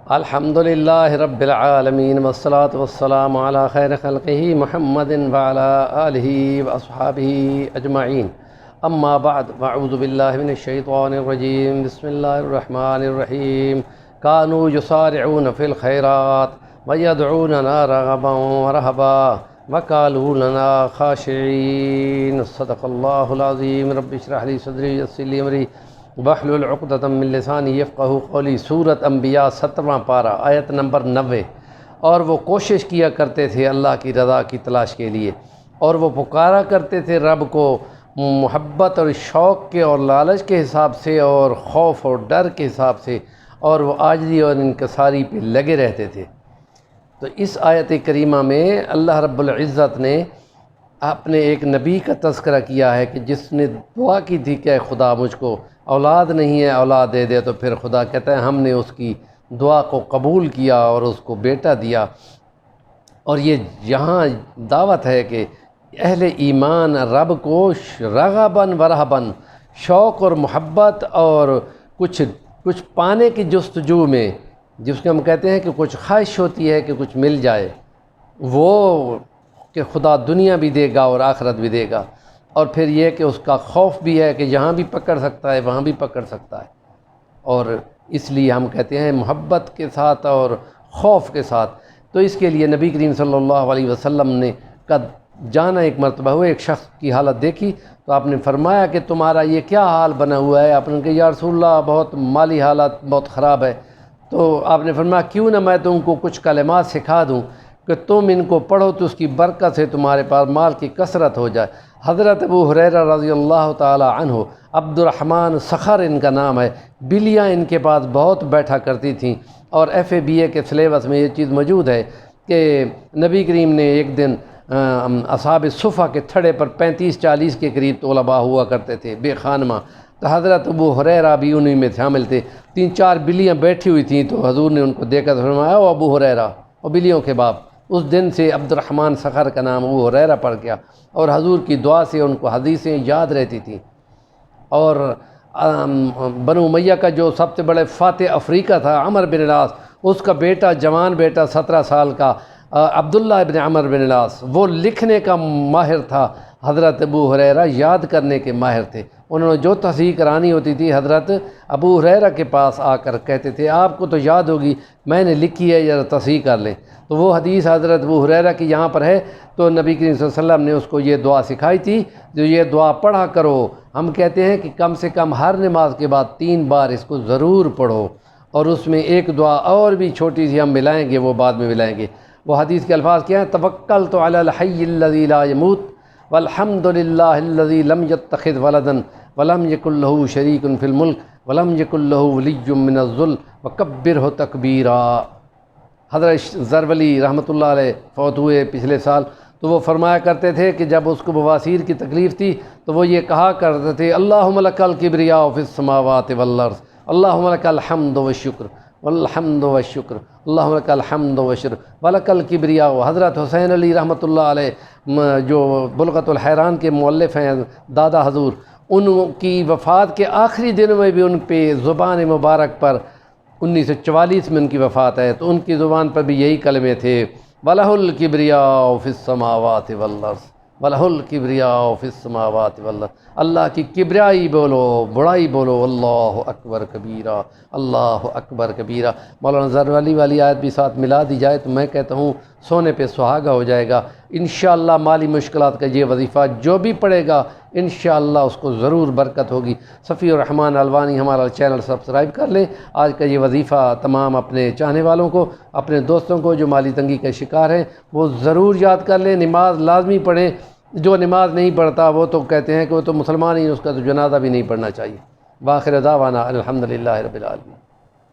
الحمد للہ رب العالمین والصلاة والسلام علی خیر خلقہ محمد وعلی آلہ واصحابہ اجمعین، اما بعد فاعوذ باللہ من الشیطان الرجیم، بسم اللہ الرحمن الرحیم۔ کانوا یسارعون فی الخیرات ویدعوننا رغبا ورہبا وکانوا لنا خاشعین۔ صدق اللہ العظیم۔ رب اشرح لی صدری ویسر لی امری واحلل عقدۃ من لسانی یفقہوا قولی۔ سورۃ انبیاء 17واں پارہ، آیت نمبر 90۔ اور وہ کوشش کیا کرتے تھے اللہ کی رضا کی تلاش کے لیے، اور وہ پکارا کرتے تھے رب کو محبت اور شوق کے اور لالچ کے حساب سے، اور خوف اور ڈر کے حساب سے، اور وہ عاجزی اور انکساری پہ لگے رہتے تھے۔ تو اس آیت کریمہ میں اللہ رب العزت نے اپنے ایک نبی کا تذکرہ کیا ہے کہ جس نے دعا کی تھی کہ اے خدا مجھ کو اولاد نہیں ہے، اولاد دے دے، تو پھر خدا کہتا ہے ہم نے اس کی دعا کو قبول کیا اور اس کو بیٹا دیا۔ اور یہ یہاں دعوت ہے کہ اہل ایمان رب کو رغباً ورہباً، شوق اور محبت اور کچھ پانے کی جستجو میں، جس کو ہم کہتے ہیں کہ کچھ خواہش ہوتی ہے کہ کچھ مل جائے، وہ کہ خدا دنیا بھی دے گا اور آخرت بھی دے گا، اور پھر یہ کہ اس کا خوف بھی ہے کہ یہاں بھی پکڑ سکتا ہے وہاں بھی پکڑ سکتا ہے، اور اس لیے ہم کہتے ہیں محبت کے ساتھ اور خوف کے ساتھ۔ تو اس کے لیے نبی کریم صلی اللہ علیہ وسلم نے جانا ایک مرتبہ ہوئے، ایک شخص کی حالت دیکھی تو آپ نے فرمایا کہ تمہارا یہ کیا حال بنا ہوا ہے؟ آپ نے کہا یا رسول اللہ بہت مالی حالت بہت خراب ہے۔ تو آپ نے فرمایا کیوں نہ میں تم کو کچھ کلمات سکھا دوں کہ تم ان کو پڑھو تو اس کی برکت سے تمہارے پاس مال کی کثرت ہو جائے۔ حضرت ابو ہریرہ رضی اللہ تعالی عنہ، عبد الرحمن صخر ان کا نام ہے، بلیاں ان کے پاس بہت بیٹھا کرتی تھیں، اور FABA کے سلیبس میں یہ چیز موجود ہے کہ نبی کریم نے ایک دن اصحاب صفہ کے تھڑے پر 35-40 کے قریب طلباء ہوا کرتے تھے بے خانمہ، تو حضرت ابو ہریرہ بھی انہی میں شامل تھے۔ 3-4 بلیاں بیٹھی ہوئی تھیں تو حضور نے ان کو دیکھا تو فرمایا او ابو ہریرہ، اور بلیوں کے باپ۔ اس دن سے عبد الرحمن صخر کا نام ابو ہریرہ پڑ گیا، اور حضور کی دعا سے ان کو حدیثیں یاد رہتی تھیں۔ اور بنو امیہ کا جو سب سے بڑے فاتح افریقہ تھا عمر بن العاص، اس کا بیٹا جوان بیٹا 17 سال کا عبداللہ ابن عمر بن العاص، وہ لکھنے کا ماہر تھا، حضرت ابو ہریرہ یاد کرنے کے ماہر تھے۔ انہوں نے جو تصحیح کرانی ہوتی تھی حضرت ابو ہریرہ کے پاس آ کر کہتے تھے آپ کو تو یاد ہوگی، میں نے لکھی ہے ذرا تصحیح کر لیں۔ تو وہ حدیث حضرت ابو ہریرہ کی یہاں پر ہے، تو نبی کریم صلی اللہ علیہ وسلم نے اس کو یہ دعا سکھائی تھی جو یہ دعا پڑھا کرو۔ ہم کہتے ہیں کہ کم سے کم ہر نماز کے بعد 3 بار اس کو ضرور پڑھو، اور اس میں ایک دعا اور بھی چھوٹی سی ہم ملائیں گے، وہ بعد میں ملائیں گے۔ وہ حدیث کے الفاظ کیا ہیں؟ توکلت علی الحی الذی لا یموت والحمد للہ الذی لم یتخذ ولدا ولم یکن لہ شریک فی الملک ولم یکن لہ ولی من الذل وکبرہ تکبیرا۔ حضرت زرولی رحمۃ اللہ علیہ فوت ہوئے پچھلے سال، تو وہ فرمایا کرتے تھے کہ جب اس کو بواسیر کی تکلیف تھی تو وہ یہ کہا کرتے تھے اللہم لک الکبریاء فی السماوات والارض، اللہم لک الحمد والشکر والحمد والشکر، اللہم لک الحمد والشکر ولک الکبریاء۔ حضرت حسین علی رحمۃ اللہ علیہ جو بلغۃ الحیران کے مؤلف ہیں دادا حضور، ان کی وفات کے آخری دنوں میں بھی ان پہ زبان مبارک پر 1944 میں ان کی وفات ہے، تو ان کی زبان پر بھی یہی کلمے تھے وَلَهُ الْكِبْرِيَاءُ فِي السَّمَاوَاتِ وَالْأَرْضِ وَلَهُ الْكِبْرِيَاءُ فِي السَّمَاوَاتِ وَالْأَرْضِ۔ اللہ کی کبریائی بولو، بڑائی بولو، اللہ اکبر کبیرہ، اللہ اکبر کبیرہ۔ مولانا زرولی والی آیت بھی ساتھ ملا دی جائے تو میں کہتا ہوں سونے پہ سہاگا ہو جائے گا۔ انشاءاللہ مالی مشکلات کا یہ وظیفہ جو بھی پڑھے گا انشاءاللہ اس کو ضرور برکت ہوگی۔ صفی الرحمن الوانی ہمارا چینل سبسکرائب کر لیں۔ آج کا یہ وظیفہ تمام اپنے چاہنے والوں کو، اپنے دوستوں کو جو مالی تنگی کا شکار ہیں وہ ضرور یاد کر لیں۔ نماز لازمی پڑھیں، جو نماز نہیں پڑھتا وہ تو کہتے ہیں کہ وہ تو مسلمان ہی، اس کا تو جنازہ بھی نہیں پڑھنا چاہیے۔ وآخر دعوانا الحمدللہ رب العالمین۔